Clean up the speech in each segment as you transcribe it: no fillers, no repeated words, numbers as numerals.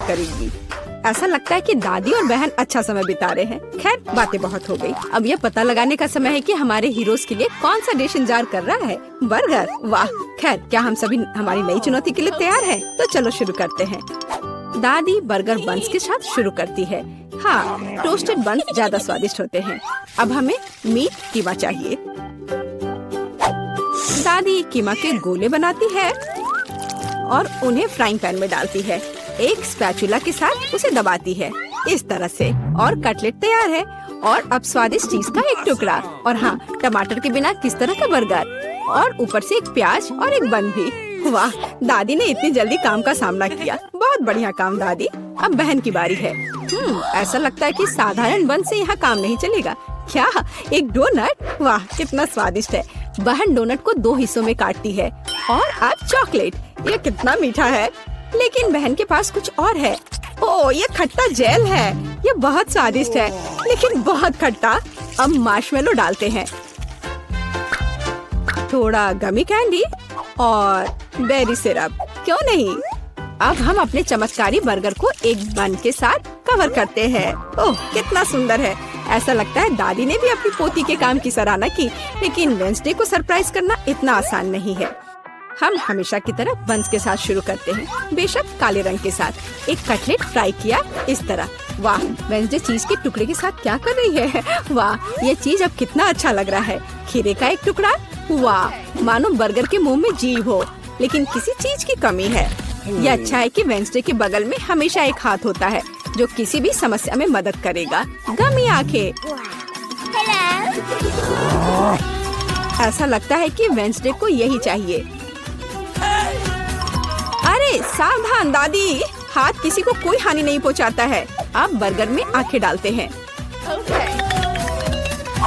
करेगी। ऐसा लगता है कि दादी और बहन अच्छा समय बिता रहे हैं। खैर, बातें बहुत हो गई। अब यह पता लगाने का समय है कि हमारे हीरोज के लिए कौन सा डिश इंतजार कर रहा है। बर्गर, वाह। खैर, क्या हम सभी हमारी नई चुनौती के लिए तैयार हैं? तो चलो शुरू करते हैं। दादी बर्गर बन्स के साथ शुरू करती है। हाँ, टोस्टेड बन्स ज्यादा स्वादिष्ट होते हैं। अब हमें मीट कीमा चाहिए। दादी कीमा के गोले बनाती है और उन्हें फ्राइंग पैन में डालती है। एक स्पैचुला के साथ उसे दबाती है इस तरह से, और कटलेट तैयार है। और अब स्वादिष्ट चीज का एक टुकड़ा, और हाँ, टमाटर के बिना किस तरह का बर्गर, और ऊपर से एक प्याज और एक बन भी। वाह, दादी ने इतनी जल्दी काम का सामना किया। बहुत बढ़िया काम दादी। अब बहन की बारी है। ऐसा लगता है कि साधारण बन से यहाँ काम नहीं चलेगा। क्या, एक डोनट? वाह, कितना स्वादिष्ट है। बहन डोनट को 2 हिस्सों में काटती है। और अब चॉकलेट, ये कितना मीठा है। लेकिन बहन के पास कुछ और है। ओह, ये खट्टा जेल है। ये बहुत स्वादिष्ट है, लेकिन बहुत खट्टा। अब मार्शमेलो डालते हैं, थोड़ा गमी कैंडी और बेरी सिरप। क्यों नहीं? अब हम अपने चमत्कारी बर्गर को एक बन के साथ कवर करते हैं। ओह, कितना सुंदर है। ऐसा लगता है दादी ने भी अपनी पोती के काम की सराहना की। लेकिन वेंसडे को सरप्राइज करना इतना आसान नहीं है। हम हमेशा की तरह बन्स के साथ शुरू करते हैं, बेशक काले रंग के साथ। एक कटलेट फ्राई किया इस तरह। वाह, वेंसडे चीज के टुकड़े के साथ क्या कर रही है। वाह, ये चीज अब कितना अच्छा लग रहा है। खीरे का एक टुकड़ा। वाह, मानो बर्गर के मुंह में जीव हो, लेकिन किसी चीज की कमी है। ये अच्छा है कि वेंसडे के बगल में हमेशा एक हाथ होता है जो किसी भी समस्या में मदद करेगा। गमी आंखें। ऐसा लगता है कि वेंसडे को यही चाहिए। अरे सावधान दादी, हाथ किसी को कोई हानि नहीं पहुंचाता है। अब बर्गर में आंखें डालते हैं।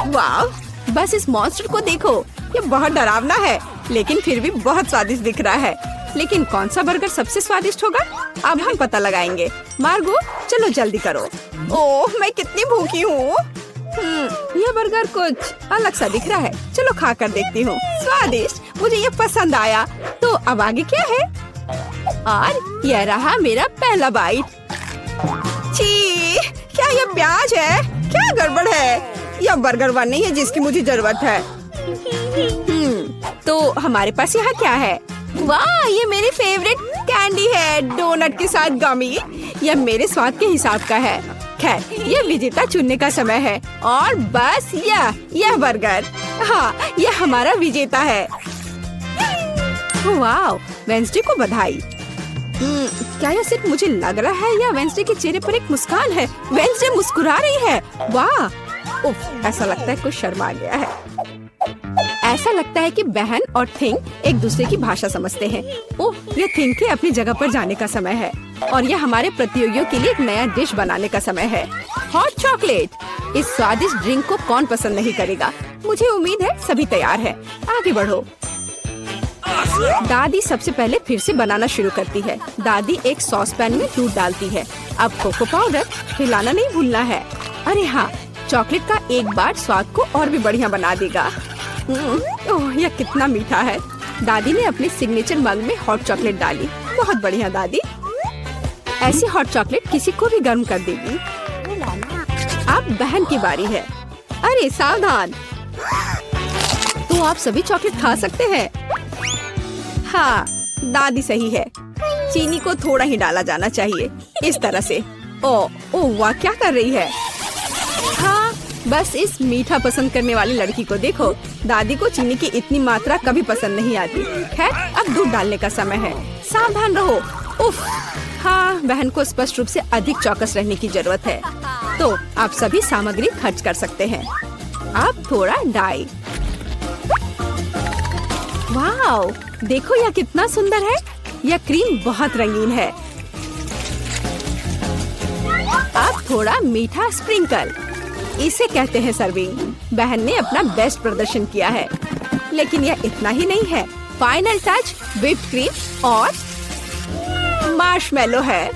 वाह, बस इस मॉन्स्टर को देखो। ये बहुत डरावना है, लेकिन फिर भी बहुत स्वादिष्ट दिख रहा है। लेकिन कौन सा बर्गर सबसे स्वादिष्ट होगा, अब हम पता लगाएंगे। मार्गो, चलो जल्दी करो। ओह, मैं कितनी भूखी हूँ। यह बर्गर कुछ अलग सा दिख रहा है। चलो खा कर देखती हूँ। स्वादिष्ट, मुझे ये पसंद आया। तो अब आगे क्या है? और यह रहा मेरा पहला बाइट। छी, क्या यह प्याज है? क्या गड़बड़ है? यह बर्गर वन नहीं है जिसकी मुझे जरूरत है। तो हमारे पास यहाँ क्या है? वाह, ये मेरी फेवरेट कैंडी है, डोनट के साथ गमी। यह मेरे स्वाद के हिसाब का है। खैर, यह विजेता चुनने का समय है। और बस यह बर्गर, हाँ, यह हमारा विजेता है। वाह, वेंसडे को बधाई। क्या यह सिर्फ मुझे लग रहा है या वेंसडे के चेहरे पर एक मुस्कान है? वेंसडे मुस्कुरा रही है। वाह, उफ, ऐसा लगता है कुछ शर्मा गया है। ऐसा लगता है कि बहन और थिंग एक दूसरे की भाषा समझते हैं। ओह, ये थिंग के अपनी जगह पर जाने का समय है। और यह हमारे प्रतियोगियों के लिए एक नया डिश बनाने का समय है। Hot chocolate. इस स्वादिष्ट ड्रिंक को कौन पसंद नहीं करेगा। मुझे उम्मीद है सभी तैयार है। आगे बढ़ो। दादी सबसे पहले फिर से बनाना शुरू करती है। दादी एक सॉस पैन में दूध डालती है। अब कोको पाउडर, हिलाना नहीं भूलना है। अरे हाँ, चॉकलेट का एक बार स्वाद को और भी बढ़िया बना देगा। ओह, यह कितना मीठा है। दादी ने अपने सिग्नेचर मग में हॉट चॉकलेट डाली। बहुत बढ़िया दादी। ऐसी हॉट चॉकलेट किसी को भी गर्म कर देगी। अब बहन की बारी है। अरे सावधान, तो आप सभी चॉकलेट खा सकते हैं। हाँ, दादी सही है। चीनी को थोड़ा ही डाला जाना चाहिए, इस तरह से। ओह वाह, क्या कर रही है। हाँ, बस इस मीठा पसंद करने वाली लड़की को देखो। दादी को चीनी की इतनी मात्रा कभी पसंद नहीं आती। खैर, अब दूध डालने का समय है। सावधान रहो। उफ, हाँ, बहन को स्पष्ट रूप से अधिक चौकस रहने की जरूरत है। तो आप सभी सामग्री खर्च कर सकते हैं। अब थोड़ा डाई। वाओ, देखो यह कितना सुंदर है। यह क्रीम बहुत रंगीन है। अब थोड़ा मीठा स्प्रिंकल, इसे कहते हैं सर्विंग। बहन ने अपना बेस्ट प्रदर्शन किया है, लेकिन यह इतना ही नहीं है। फाइनल टच व्हिप्ड क्रीम और मार्शमेलो है।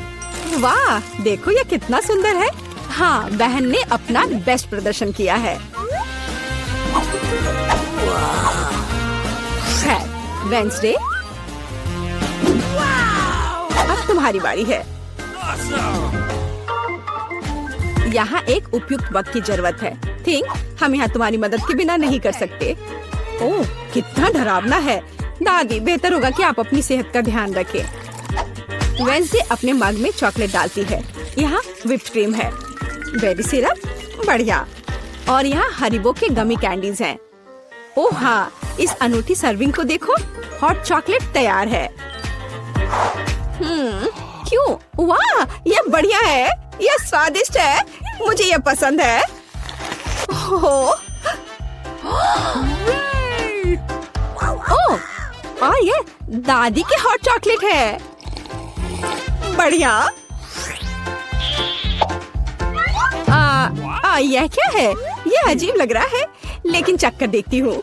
वाह, देखो यह कितना सुंदर है। हाँ, बहन ने अपना बेस्ट प्रदर्शन किया है। वेंसडे, अब तुम्हारी बारी है। यहाँ एक उपयुक्त वक्त की जरूरत है। थिंक हम यहाँ तुम्हारी मदद के बिना नहीं कर सकते। ओह, कितना डरावना है। दादी, बेहतर होगा कि आप अपनी सेहत का ध्यान रखें। वेंसडे अपने मग में चॉकलेट डालती है। यहाँ व्हिप्ड क्रीम है, बेरी सिरप, बढ़िया, और यहाँ हरीबो के गमी कैंडीज हैं। ओह हाँ, इस अनूठी सर्विंग को देखो, हॉट चॉकलेट तैयार है। क्यों? वाह, ये बढ़िया है, ये स्वादिष्ट है, मुझे ये पसंद है। ओह, और ये दादी की हॉट चॉकलेट है, बढ़िया। यह क्या है? यह अजीब लग रहा है, लेकिन चक्कर देखती हूँ।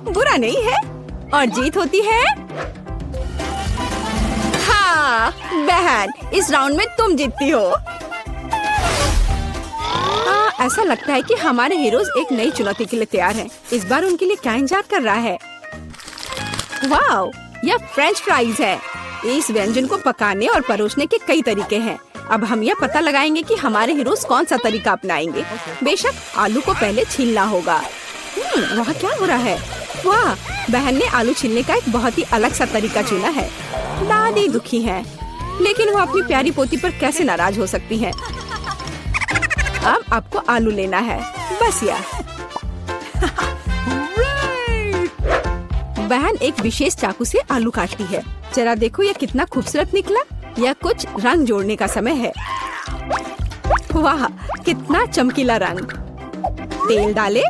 बुरा नहीं है, और जीत होती है। हाँ बहन, इस राउंड में तुम जीतती हो। ऐसा लगता है कि हमारे हीरोज एक नई चुनौती के लिए तैयार हैं। इस बार उनके लिए क्या इंतजार कर रहा है? वाओ, यह फ्रेंच फ्राइज है। इस व्यंजन को पकाने और परोसने के कई तरीके हैं। अब हम यह पता लगाएंगे कि हमारे हीरोज कौन सा तरीका अपनाएंगे। बेशक आलू को पहले छीलना होगा। वहाँ क्या हो रहा है? वाह, बहन ने आलू छीलने का एक बहुत ही अलग सा तरीका चुना है। दादी दुखी है, लेकिन वो अपनी प्यारी पोती पर कैसे नाराज हो सकती है। अब आपको आलू लेना है, बस यह। बहन एक विशेष चाकू से आलू काटती है। जरा देखो यह कितना खूबसूरत निकला। यह कुछ रंग जोड़ने का समय है। वाह, कितना चमकीला रंग। तेल डाले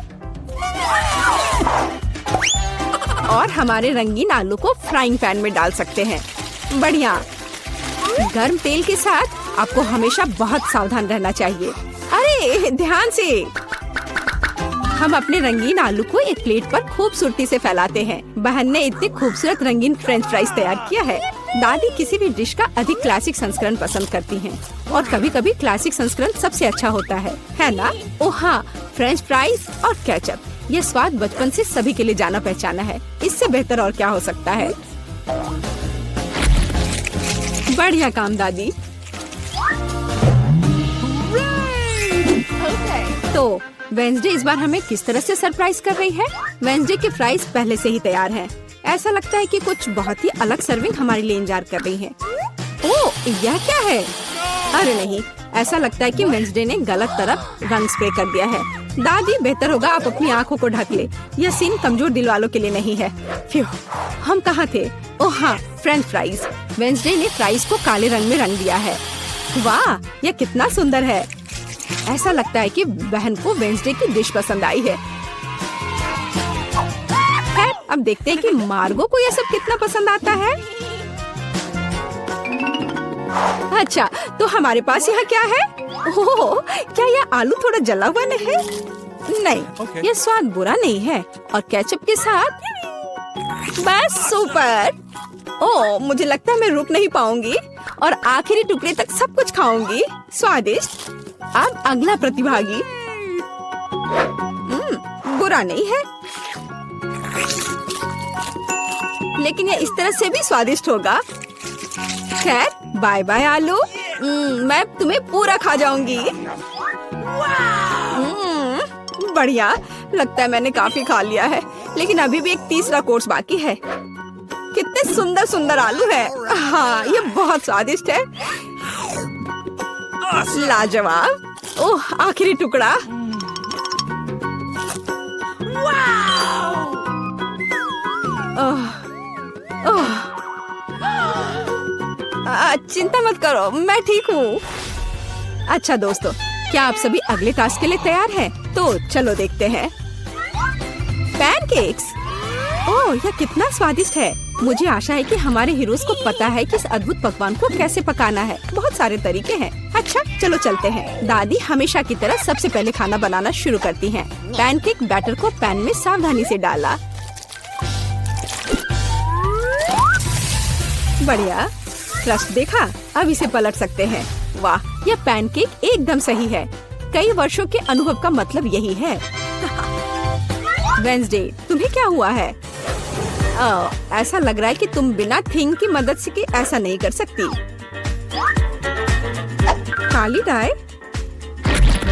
और हमारे रंगीन आलू को फ्राइंग पैन में डाल सकते हैं। बढ़िया। गर्म तेल के साथ आपको हमेशा बहुत सावधान रहना चाहिए। अरे ध्यान से। हम अपने रंगीन आलू को एक प्लेट पर खूबसूरती से फैलाते हैं। बहन ने इतने खूबसूरत रंगीन फ्रेंच फ्राइज तैयार किया है। दादी किसी भी डिश का अधिक क्लासिक संस्करण पसंद करती हैं, और कभी-कभी क्लासिक संस्करण सबसे अच्छा होता है ना? ओह हाँ, फ्रेंच फ्राइज और केचप, ये स्वाद बचपन से सभी के लिए जाना पहचाना है। इससे बेहतर और क्या हो सकता है? बढ़िया काम दादी। तो वेंसडे इस बार हमें किस तरह से सरप्राइज कर रही है? वेंसडे के फ्राइज पहले से ही तैयार हैं। ऐसा लगता है कि कुछ बहुत ही अलग सर्विंग हमारे लिए इंतजार कर रही है। ओह, यह क्या है? अरे नहीं, ऐसा लगता है कि वेंसडे ने गलत तरफ रंग स्प्रे कर दिया है। दादी, बेहतर होगा आप अपनी आंखों को ढक ले। यह सीन कमजोर दिल वालों के लिए नहीं है। फ्यू, हम कहाँ थे? ओह हाँ, फ्रेंच फ्राइज। वेंसडे ने फ्राइज को काले रंग में रंग दिया है। वाह, यह कितना सुंदर है। ऐसा लगता है कि बहन को वेंसडे की डिश पसंद आई है। अब देखते हैं कि मार्गो को यह सब कितना पसंद आता है। अच्छा, तो हमारे पास यहाँ क्या है? ओह, क्या यह आलू थोड़ा जला हुआ नहीं है? नहीं, यह स्वाद बुरा नहीं है, और केचप के साथ बस सुपर। ओह, मुझे लगता है मैं रुक नहीं पाऊंगी और आखिरी टुकड़े तक सब कुछ खाऊंगी। स्वादिष्ट। अब अगला प्रतिभागी। बुरा नहीं है, लेकिन यह इस तरह से भी स्वादिष्ट होगा। खैर, बाय बाय आलू। मैं तुम्हें पूरा खा जाऊंगी। बढ़िया, लगता है मैंने काफी खा लिया है, लेकिन अभी भी एक तीसरा कोर्स बाकी है। कितने सुंदर सुंदर आलू है। हाँ, ये बहुत स्वादिष्ट है। लाजवाब। ओह, आखिरी टुकड़ा। चिंता मत करो, मैं ठीक हूँ। अच्छा दोस्तों, क्या आप सभी अगले टास्क के लिए तैयार हैं? तो चलो देखते हैं। पैनकेक्स। ओह, यह कितना स्वादिष्ट है। मुझे आशा है कि हमारे हीरोज को पता है कि इस अद्भुत पकवान को कैसे पकाना है। बहुत सारे तरीके हैं। अच्छा, चलो चलते हैं। दादी हमेशा की तरह सबसे पहले खाना बनाना शुरू करती हैं। पैनकेक बैटर को पैन में सावधानी से डाला। बढ़िया, क्रस्ट देखा? अब इसे पलट सकते हैं। वाह, यह पैनकेक एकदम सही है। कई वर्षों के अनुभव का मतलब यही है। वेंसडे, तुम्हें क्या हुआ है? ऐसा लग रहा है कि तुम बिना थिंग की मदद से कि ऐसा नहीं कर सकती। काली डाई?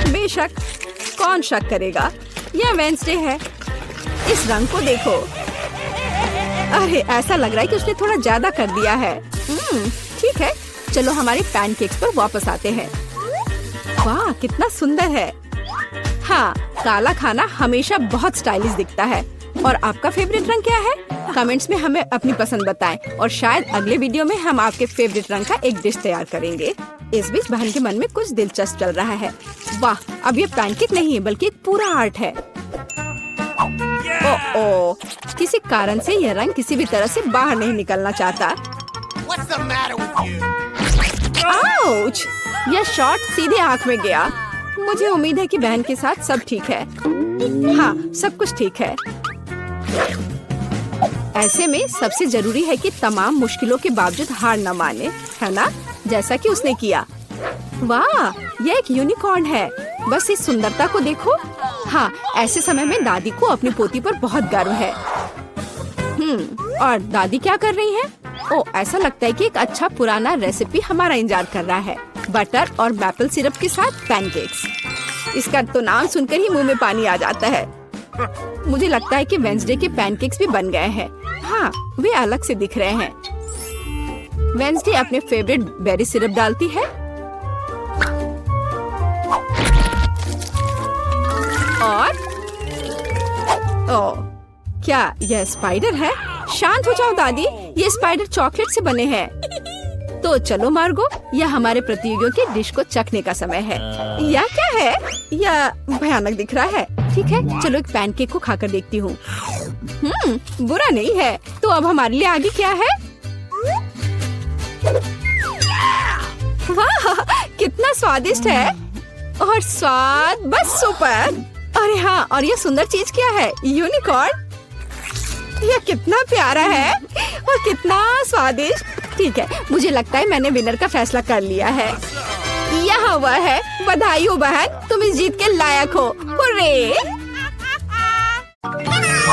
बेशक, कौन शक करेगा? यह वेंसडे है। इस रंग को देखो। अरे ऐसा लग रहा है कि उसने थोड़ा ज्यादा कर दिया है। ठीक है, चलो हमारे पैनकेक्स पर वापस आते हैं। वाह, कितना सुंदर है। हाँ, काला खाना हमेशा बहुत स्टाइलिश दिखता है। और आपका फेवरेट रंग क्या है? कमेंट्स में हमें अपनी पसंद बताएं और शायद अगले वीडियो में हम आपके फेवरेट रंग का एक डिश तैयार करेंगे। इस बीच बहन के मन में कुछ दिलचस्प चल रहा है। वाह, अब ये पैनकेक नहीं है बल्कि एक पूरा आर्ट है। ओह, किसी कारण से यह रंग किसी भी तरह से बाहर नहीं निकलना चाहता। आउच! यह शॉट सीधे आंख में गया। मुझे उम्मीद है कि बहन के साथ सब ठीक है। हाँ, सब कुछ ठीक है। ऐसे में सबसे जरूरी है कि तमाम मुश्किलों के बावजूद हार न माने, है ना? जैसा कि उसने किया। वाह, यह एक यूनिकॉर्न है। बस इस सुंदरता को देखो। हाँ, ऐसे समय में दादी को अपनी पोती पर बहुत गर्व है। और दादी क्या कर रही हैं? ओह, ऐसा लगता है कि एक अच्छा पुराना रेसिपी हमारा इंतजार कर रहा है। बटर और मैपल सिरप के साथ पैनकेक्स। इसका तो नाम सुनकर ही मुंह में पानी आ जाता है। मुझे लगता है कि वेंसडे के पैनकेक्स भी बन गए हैं। हाँ, वे अलग से दिख रहे हैं। वेंसडे अपने फेवरेट बेरी सिरप डालती है और ओह, क्या यह स्पाइडर है? शांत हो जाओ दादी, ये स्पाइडर चॉकलेट से बने हैं। तो चलो मार्गो, यह हमारे प्रतियोगियों के डिश को चखने का समय है। यह क्या है? यह भयानक दिख रहा है। ठीक है, चलो एक पैनकेक को खाकर देखती हूँ। बुरा नहीं है। तो अब हमारे लिए आगे क्या है? वाह, कितना स्वादिष्ट है। और स्वाद बस सुपर। अरे हाँ, और ये सुंदर चीज क्या है? यूनिकॉर्न। यह कितना प्यारा है और कितना स्वादिष्ट। ठीक है, मुझे लगता है मैंने विनर का फैसला कर लिया है। यहाँ वह है। बधाई हो बहन, तुम इस जीत के लायक हो। हुर्रे!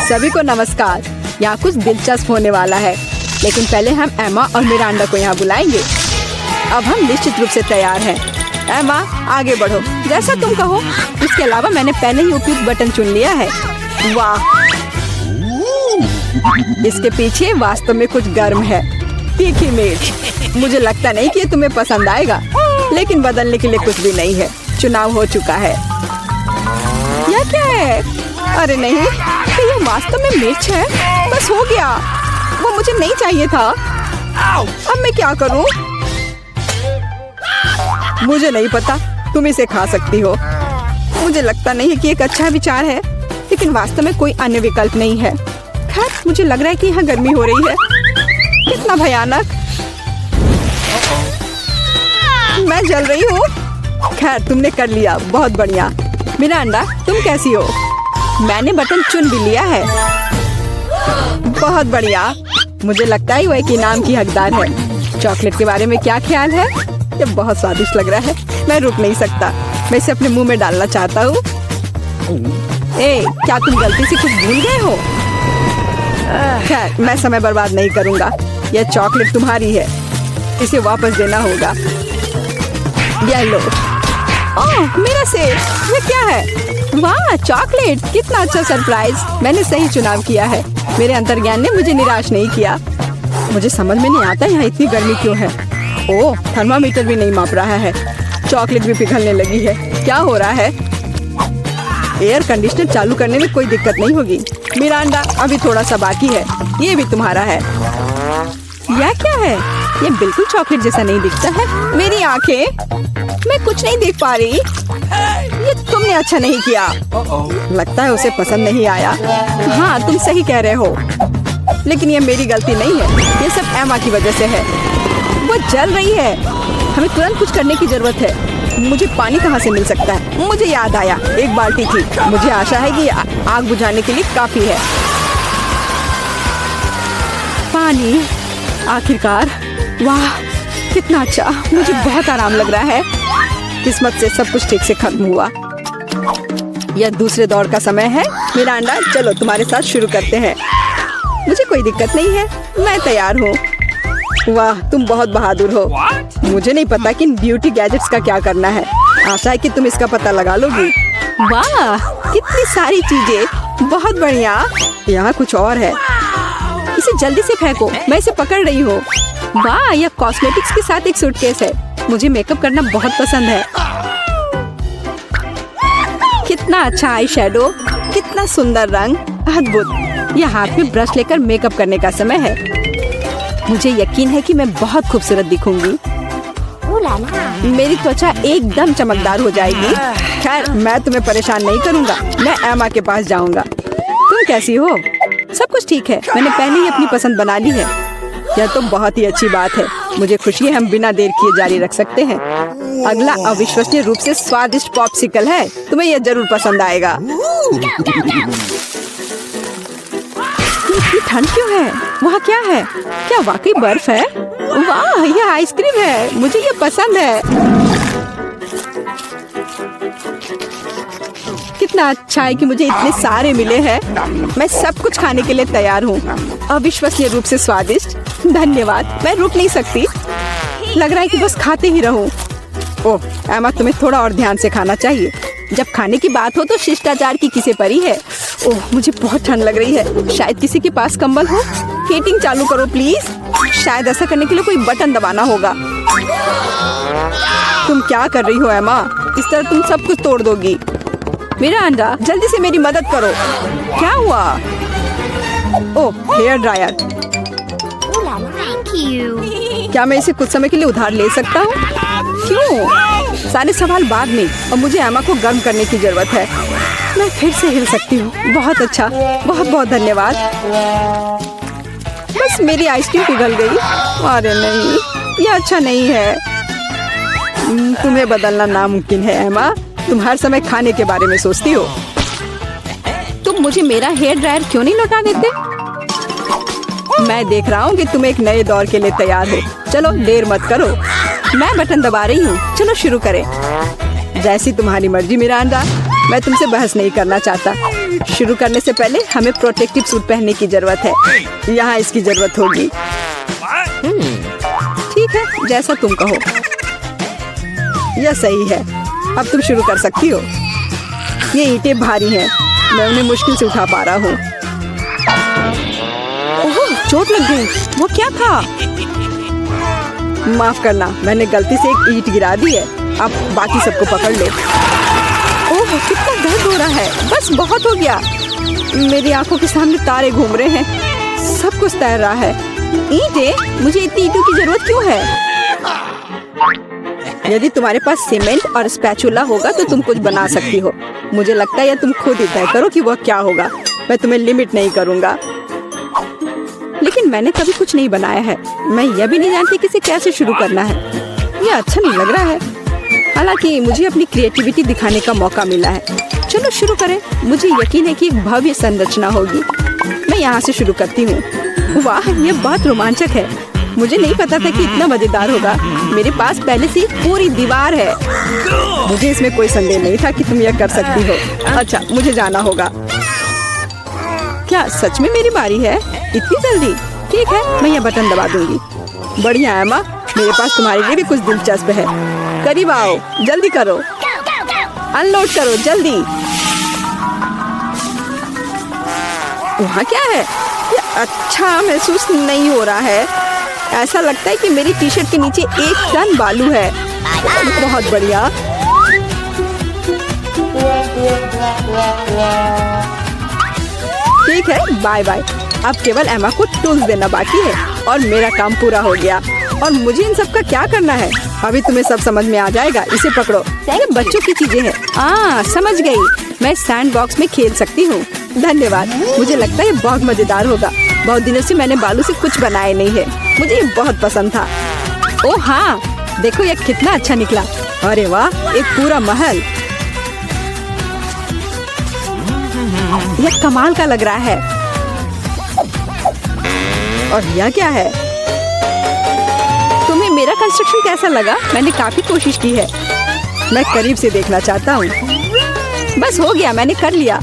सभी को नमस्कार। यहाँ कुछ दिलचस्प होने वाला है, लेकिन पहले हम एमा और मिरांडा को यहाँ बुलाएंगे। अब हम निश्चित रूप से तैयार हैं। एमा, आगे बढ़ो, जैसा तुम कहो। इसके अलावा मैंने पहले ही उपयुक्त बटन चुन लिया है। वाह, इसके पीछे वास्तव में कुछ गर्म है। तीखी मिर्च। मुझे लगता नहीं कि ये तुम्हें पसंद आएगा, लेकिन बदलने के लिए कुछ भी नहीं है। चुनाव हो चुका है। यह क्या है? अरे नहीं, तो ये वास्तव में मिर्च है। बस हो गया, वो मुझे नहीं चाहिए था। अब मैं क्या करूं? मुझे नहीं पता, तुम इसे खा सकती हो। मुझे लगता नहीं है कि एक अच्छा विचार है, लेकिन वास्तव में कोई अन्य विकल्प नहीं है। खैर, मुझे लग रहा है कि यहाँ गर्मी हो रही है। कितना भयानक। मैं जल रही हूँ। खैर, तुमने कर लिया, बहुत बढ़िया। मिरांडा, तुम कैसी हो? मैंने बटन चुन भी लिया है। बहुत बढ़िया। मुझे लगता है वह एक इनाम की हकदार है। चॉकलेट के बारे में क्या ख्याल है? ये बहुत स्वादिष्ट लग रहा है। मैं रुक नहीं सकता। मैं इसे अपने मुंह में डालना चाहता हूँ। क्या तुम गलती से कुछ भूल गए हो? खैर, मैं समय बर्बाद नहीं करूँगा। यह चॉकलेट तुम्हारी है, इसे वापस देना होगा। यह लो। ओह, मेरा सेब। ये क्या है? वाह, चॉकलेट। कितना अच्छा सरप्राइज। मैंने सही चुनाव किया है। मेरे अंतर्ज्ञान ने मुझे निराश नहीं किया। मुझे समझ में नहीं आता यहाँ इतनी गर्मी क्यों है। ओह, थर्मामीटर भी नहीं माप रहा है। चॉकलेट भी पिघलने लगी है। क्या हो रहा है? एयर कंडीशनर चालू करने में कोई दिक्कत नहीं होगी। मिरांडा, अभी थोड़ा सा बाकी है। ये भी तुम्हारा है। यह क्या है? ये बिल्कुल चॉकलेट जैसा नहीं दिखता है। मेरी आंखें, मैं कुछ नहीं देख पा रही। ये तुमने अच्छा नहीं किया। लगता है उसे पसंद नहीं आया। हाँ, तुम सही कह रहे हो, लेकिन ये मेरी गलती नहीं है। ये सब एमा की वजह से है। वो जल रही है। हमें तुरंत कुछ करने की जरूरत है। मुझे पानी कहाँ से मिल सकता है? मुझे याद आया, एक बाल्टी थी। मुझे आशा है कि आग बुझाने के लिए काफी है। पानी, आखिरकार। वाह, कितना अच्छा। मुझे बहुत आराम लग रहा है। किस्मत से सब कुछ ठीक से खत्म हुआ। यह दूसरे दौर का समय है। मिरांडा, चलो तुम्हारे साथ शुरू करते हैं। मुझे कोई दिक्कत नहीं है, मैं तैयार हूँ। वाह, तुम बहुत बहादुर हो। मुझे नहीं पता कि इन ब्यूटी गैजेट्स का क्या करना है। आशा है कि तुम इसका पता लगा लोगी। वाह, कितनी सारी चीजें, बहुत बढ़िया। यहाँ कुछ और है, इसे जल्दी से फेंको, मैं इसे पकड़ रही हूँ। वाह, यह कॉस्मेटिक्स के साथ एक सूटकेस है। मुझे मेकअप करना बहुत पसंद है। कितना अच्छा आई शेडो, कितना सुंदर रंग, अद्भुत। यह हाथ में ब्रश लेकर मेकअप करने का समय है। मुझे यकीन है कि मैं बहुत खूबसूरत दिखूंगी। मेरी त्वचा एकदम चमकदार हो जाएगी। खैर, मैं तुम्हें परेशान नहीं करूंगा, मैं एमा के पास जाऊंगा। तुम कैसी हो? सब कुछ ठीक है, मैंने पहले ही अपनी पसंद बना ली है। यह तो बहुत ही अच्छी बात है। मुझे खुशी है, हम बिना देर किए जारी रख सकते हैं। अगला अविश्वसनीय रूप से स्वादिष्ट पॉप्सिकल है, तुम्हें यह जरूर पसंद आएगा। इतनी ठंड क्यों है? वहाँ क्या है? क्या वाकई बर्फ है? वाह, यह आइसक्रीम है, मुझे यह पसंद है। कितना अच्छा है कि मुझे इतने सारे मिले हैं। मैं सब कुछ खाने के लिए तैयार हूँ। अविश्वसनीय रूप से स्वादिष्ट, धन्यवाद। मैं रुक नहीं सकती, लग रहा है कि बस खाते ही रहूं। ओह एमा, तुम्हें थोड़ा और ध्यान से खाना चाहिए। जब खाने की बात हो तो शिष्टाचार की किसे परी है। ओह, मुझे बहुत ठंड लग रही है। शायद किसी के पास कंबल हो। हीटिंग चालू करो प्लीज। शायद ऐसा करने के लिए कोई बटन दबाना होगा। तुम क्या कर रही हो एमा? इस तरह तुम सब कुछ तोड़ दोगी। मिरांडा, जल्दी से मेरी मदद करो। क्या हुआ? ओह, हेयर ड्रायर। क्या मैं इसे कुछ समय के लिए उधार ले सकता हूँ? क्यों? सारे सवाल बाद में, और मुझे एमा को गर्म करने की जरूरत है। मैं फिर से हिल सकती हूँ। बहुत अच्छा, बहुत बहुत धन्यवाद। बस मेरी आइसक्रीम पिघल गई। अरे नहीं, यह अच्छा नहीं है। तुम्हें बदलना नामुमकिन है एमा। तुम हर समय खाने के बारे में सोचती हो। तुम मुझे मेरा हेयर ड्रायर क्यों नहीं लौटा देते? मैं देख रहा हूँ कि तुम एक नए दौर के लिए तैयार हो। चलो देर मत करो, मैं बटन दबा रही हूँ। चलो शुरू करें। जैसी तुम्हारी मर्जी मिरांडा, मैं तुमसे बहस नहीं करना चाहता। शुरू करने से पहले हमें प्रोटेक्टिव सूट पहनने की जरूरत है। यहाँ इसकी जरूरत होगी। ठीक है, जैसा तुम कहो। यह सही है, अब तुम शुरू कर सकती हो। ये ईंटें भारी हैं, मैं उन्हें मुश्किल से उठा पा रहा हूँ। ओह, चोट लग गई। वो क्या था? माफ करना, मैंने गलती से एक ईंट गिरा दी है। अब बाकी सबको पकड़ लो। ओह, कितना दर्द हो रहा है। बस बहुत हो गया। मेरी आंखों के सामने तारे घूम रहे हैं। सब कुछ तैर रहा है। ईंटें? मुझे इतनी ईंटों की जरूरत क्यों है? यदि तुम्हारे पास सीमेंट और स्पैचुला होगा तो तुम कुछ बना सकती हो। मुझे लगता है या तुम खुद ही तय करो कि वह क्या होगा। मैं तुम्हें लिमिट नहीं करूँगा। लेकिन मैंने कभी कुछ नहीं बनाया है। मैं यह भी नहीं जानती कि इसे कैसे शुरू करना है। यह अच्छा नहीं लग रहा है। हालांकि मुझे अपनी क्रिएटिविटी दिखाने का मौका मिला है। चलो शुरू करें। मुझे यकीन है कि एक भव्य संरचना होगी। मैं यहाँ से शुरू करती हूँ। वाह, यह बहुत रोमांचक है। मुझे नहीं पता था कि इतना मजेदार होगा। मेरे पास पहले से पूरी दीवार है। मुझे इसमें कोई संदेह नहीं था कि तुम यह कर सकती हो। अच्छा, मुझे जाना होगा। क्या सच में मेरी बारी है? इतनी जल्दी? ठीक है, मैं यह बटन दबा दूंगी। बढ़िया एमा, मेरे पास तुम्हारे लिए भी कुछ दिलचस्प है। करीब आओ, जल्दी करो। अनलोड करो जल्दी। वहाँ क्या है? ये अच्छा महसूस नहीं हो रहा है। ऐसा लगता है कि मेरी टी शर्ट के नीचे 1 टन बालू है। बहुत बढ़िया। ठीक है, बाय बाय। अब केवल एमा को टूल्स देना बाकी है और मेरा काम पूरा हो गया। और मुझे इन सब का क्या करना है? अभी तुम्हें सब समझ में आ जाएगा। इसे पकड़ो। ये बच्चों की चीजें हैं। समझ गई। मैं सैंड बॉक्स में खेल सकती हूँ। धन्यवाद। मुझे लगता है ये बहुत मजेदार होगा। बहुत दिनों से मैंने बालू से कुछ बनाया नहीं है। मुझे ये बहुत पसंद था। ओह हाँ, देखो ये कितना अच्छा निकला। अरे वाह, एक पूरा महल। यह कमाल का लग रहा है। और यह क्या है? तुम्हें मेरा कंस्ट्रक्शन कैसा लगा? मैंने काफी कोशिश की है। मैं करीब से देखना चाहता हूँ। बस हो गया, मैंने कर लिया।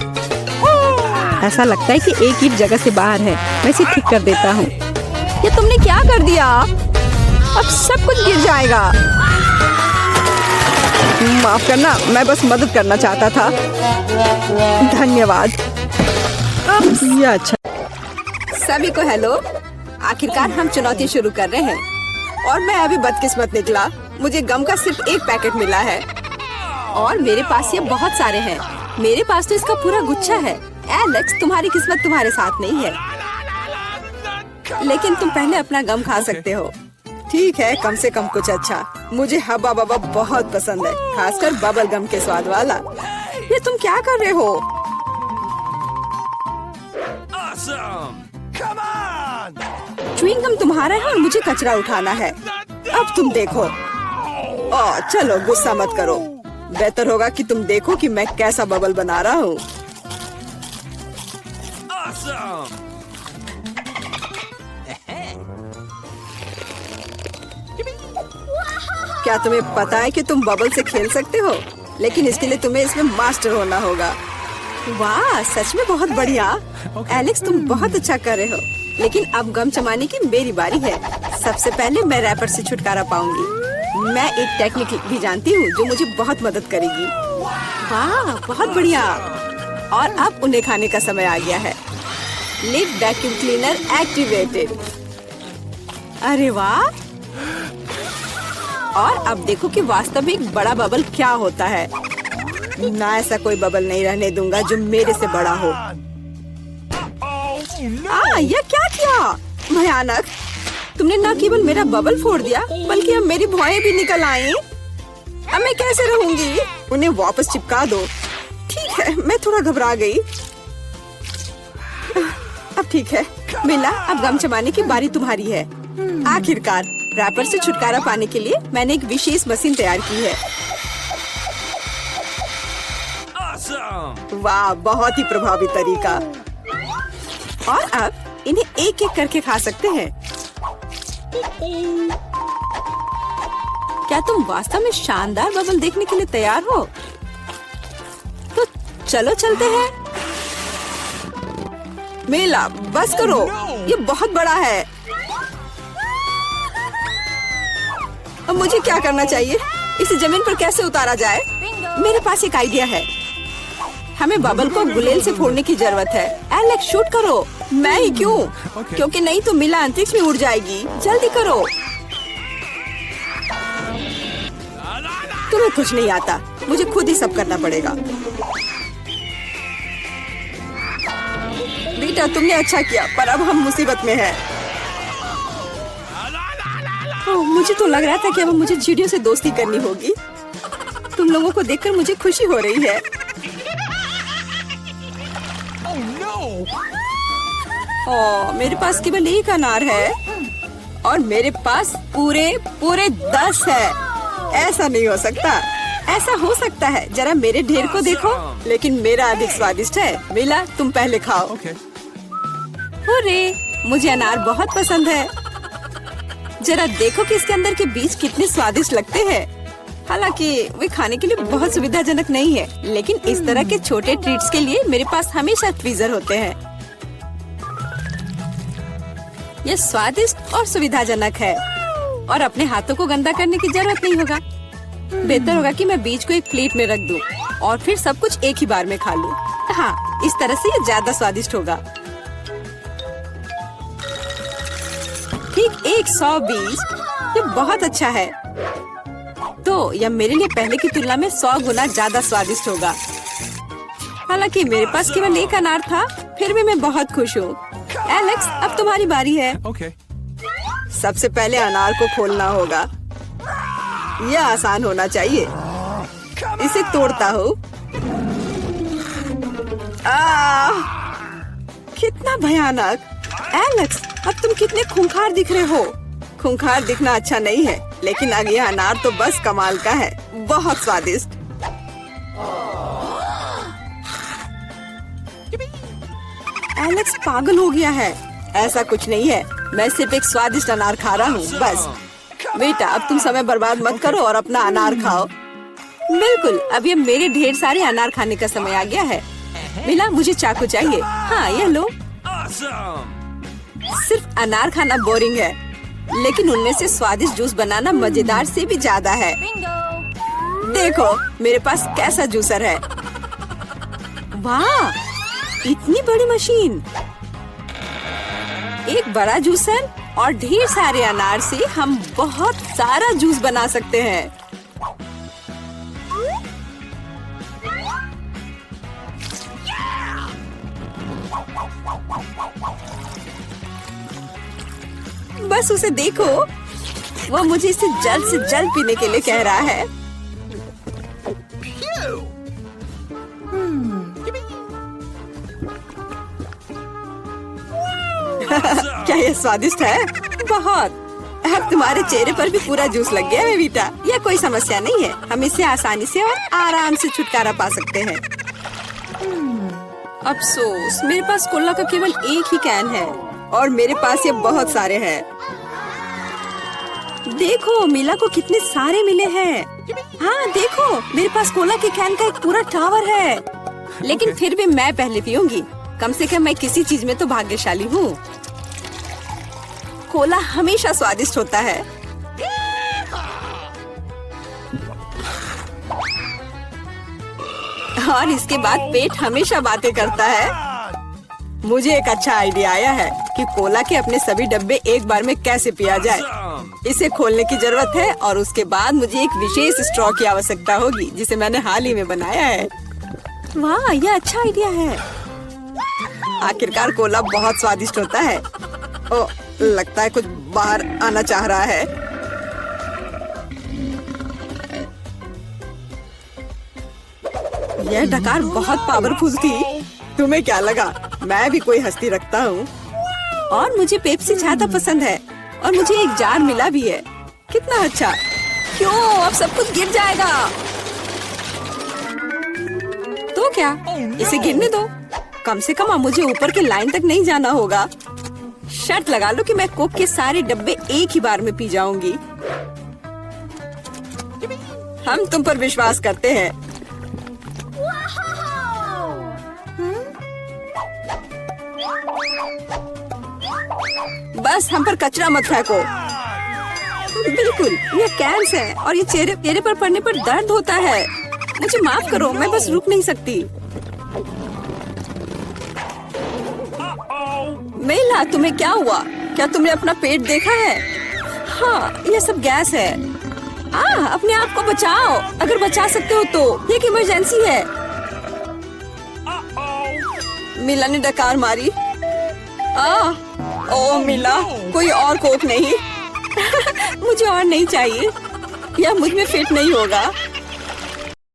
ऐसा लगता है कि एक ईंट जगह से बाहर है। मैं इसे ठीक कर देता हूँ। ये तुमने क्या कर दिया? अब सब कुछ गिर जाएगा। माफ करना, मैं बस मदद करना चाहता था। धन्यवाद। ये अच्छा। सभी को हेलो। आखिरकार हम चुनौती शुरू कर रहे हैं और मैं अभी बदकिस्मत निकला। मुझे गम का सिर्फ एक पैकेट मिला है और मेरे पास ये बहुत सारे हैं। मेरे पास तो इसका पूरा गुच्छा है। एलेक्स, तुम्हारी किस्मत तुम्हारे साथ नहीं है, लेकिन तुम पहले अपना गम खा सकते हो। ठीक है, कम से कम कुछ अच्छा। मुझे हब्बा बब्बा बहुत पसंद है, खासकर बबल गम के स्वाद वाला। ये तुम क्या कर रहे हो? च्युइंग गम तुम्हारा है और मुझे कचरा उठाना है। अब तुम देखो। चलो गुस्सा मत करो। बेहतर होगा कि तुम देखो कि मैं कैसा बबल बना रहा हूँ। क्या तुम्हें पता है कि तुम बबल से खेल सकते हो? लेकिन इसके लिए तुम्हें इसमें मास्टर होना होगा। वाह, सच में बहुत बढ़िया। एलेक्स, तुम बहुत अच्छा कर रहे हो। लेकिन अब गम जमाने की मेरी बारी है। सबसे पहले मैं रैपर से छुटकारा पाऊंगी। मैं एक टेक्निक भी जानती हूँ जो मुझे बहुत मदद करेगी। वाह, बहुत बढ़िया। और अब उन्हें खाने का समय आ गया है। Lid vacuum cleaner activated. अरे वाह। और अब देखो कि वास्तव में एक बड़ा बबल क्या होता है। ना, ऐसा कोई बबल नहीं रहने दूंगा जो मेरे से बड़ा हो। यह क्या किया? भयानक। तुमने न केवल मेरा बबल फोड़ दिया, बल्कि अब मेरी भौएं भी निकल आई। अब मैं कैसे रहूंगी? उन्हें वापस चिपका दो। ठीक है, मैं थोड़ा घबरा गई। अब ठीक है मिला, अब गम जमाने की बारी तुम्हारी है। आखिरकार रैपर से छुटकारा पाने के लिए मैंने एक विशेष मशीन तैयार की है। वाह, बहुत ही प्रभावी तरीका। और अब इन्हें एक एक करके खा सकते हैं। क्या तुम वास्तव में शानदार बबल देखने के लिए तैयार हो? तो चलो चलते हैं। मेला, बस करो, ये बहुत बड़ा है। अब मुझे क्या करना चाहिए? इसे जमीन पर कैसे उतारा जाए? मेरे पास एक आइडिया है। हमें बबल को गुलेल से फोड़ने की जरूरत है। एलेक्स, शूट करो। मैं ही क्यों? क्योंकि नहीं तो मिला अंतरिक्ष में उड़ जाएगी। जल्दी करो। तुम्हें कुछ नहीं आता, मुझे खुद ही सब करना पड़ेगा। बेटा, तुमने अच्छा किया, पर अब हम मुसीबत में हैं। मुझे तो लग रहा था कि अब मुझे चिड़ियों से दोस्ती करनी होगी। तुम लोगों को देखकर मुझे खुशी हो रही है। मेरे पास केवल एक अनार है और मेरे पास पूरे 10 है। ऐसा नहीं हो सकता। ऐसा हो सकता है। जरा मेरे ढेर को देखो, लेकिन मेरा अधिक स्वादिष्ट है। मिला, तुम पहले खाओ। अरे, मुझे अनार बहुत पसंद है। जरा देखो कि इसके अंदर के बीज कितने स्वादिष्ट लगते हैं। हालांकि वे खाने के लिए बहुत सुविधाजनक नहीं है, लेकिन इस तरह के छोटे ट्रीट्स के लिए मेरे पास हमेशा ट्वीजर होते हैं। यह स्वादिष्ट और सुविधाजनक है और अपने हाथों को गंदा करने की जरूरत नहीं होगा। बेहतर होगा कि मैं बीज को एक प्लेट में रख दूं और फिर सब कुछ एक ही बार में खा लूं। हाँ, इस तरह से ये ज्यादा स्वादिष्ट होगा। ठीक 100 बीज, ये बहुत अच्छा है। तो यह मेरे लिए पहले की तुलना में 100 गुना ज्यादा स्वादिष्ट होगा। हालांकि मेरे पास केवल एक अनार था, फिर भी मैं बहुत खुश हूँ। एलेक्स, अब तुम्हारी बारी है। सबसे पहले अनार को खोलना होगा। यह आसान होना चाहिए। इसे तोड़ता हूँ। कितना भयानक। एलेक्स, अब तुम कितने खूंखार दिख रहे हो। खूंखार दिखना अच्छा नहीं है, लेकिन अब यह अनार तो बस कमाल का है। बहुत स्वादिष्ट। एलेक्स पागल हो गया है। ऐसा कुछ नहीं है, मैं सिर्फ एक स्वादिष्ट अनार खा रहा हूँ बस। बेटा, अब तुम समय बर्बाद मत करो और अपना अनार खाओ। बिल्कुल, अब ये मेरे ढेर सारे अनार खाने का समय आ गया है। मिला, मुझे चाकू चाहिए। हाँ, ये लो। सिर्फ अनार खाना बोरिंग है, लेकिन उनमें से स्वादिष्ट जूस बनाना मजेदार से भी ज्यादा है। देखो मेरे पास कैसा जूसर है। वाह, इतनी बड़ी मशीन। एक बड़ा जूसर और ढेर सारे अनार से हम बहुत सारा जूस बना सकते हैं। बस उसे देखो, वो मुझे इसे जल्द से जल्द पीने के लिए कह रहा है। क्या ये स्वादिष्ट है? बहुत। अब तुम्हारे चेहरे पर भी पूरा जूस लग गया है बेटा। यह कोई समस्या नहीं है, हम इससे आसानी से और आराम से छुटकारा पा सकते हैं। अफसोस, मेरे पास कोला का केवल एक ही कैन है और मेरे पास ये बहुत सारे हैं। देखो मिला को कितने सारे मिले हैं। हाँ देखो, मेरे पास कोला के कैन का एक पूरा टावर है। लेकिन फिर भी मैं पहले पीऊंगी। कम से कम मैं किसी चीज में तो भाग्यशाली हूँ। कोला हमेशा स्वादिष्ट होता है। और इसके बाद पेट हमेशा बातें करता है। मुझे एक अच्छा आइडिया आया है कि कोला के अपने सभी डब्बे एक बार में कैसे पिया जाए। इसे खोलने की जरूरत है और उसके बाद मुझे एक विशेष स्ट्रॉ की आवश्यकता होगी, जिसे मैंने हाल ही में बनाया है। वाह, यह अच्छा आइडिया है। आखिरकार कोला बहुत स्वादिष्ट होता है। ओ, लगता है कुछ बाहर आना चाह रहा है। यह डकार बहुत पावरफुल थी। तुम्हें क्या लगा मैं भी कोई हस्ती रखता हूँ? और मुझे पेप्सी ज्यादा पसंद है और मुझे एक जार मिला भी है। कितना अच्छा। क्यों, अब सब कुछ गिर जाएगा। तो क्या, इसे गिरने दो। कम से कम अब मुझे ऊपर के लाइन तक नहीं जाना होगा। शर्त लगा लो कि मैं कोक के सारे डब्बे एक ही बार में पी जाऊंगी। हम तुम पर विश्वास करते हैं। बस हम पर कचरा मत फेंको। बिल्कुल, ये कैंस है और ये चेहरे पर पड़ने पर दर्द होता है। मुझे माफ करो, मैं बस रुक नहीं सकती। मेला, तुम्हें क्या हुआ? क्या तुमने अपना पेट देखा है? हाँ, ये सब गैस है। अपने आप को बचाओ, अगर बचा सकते हो तो। ये एक इमरजेंसी है। मिला ने डकार मारी। ओ मिला, कोई और कोक नहीं। मुझे और नहीं चाहिए, यह मुझ में फिट नहीं होगा।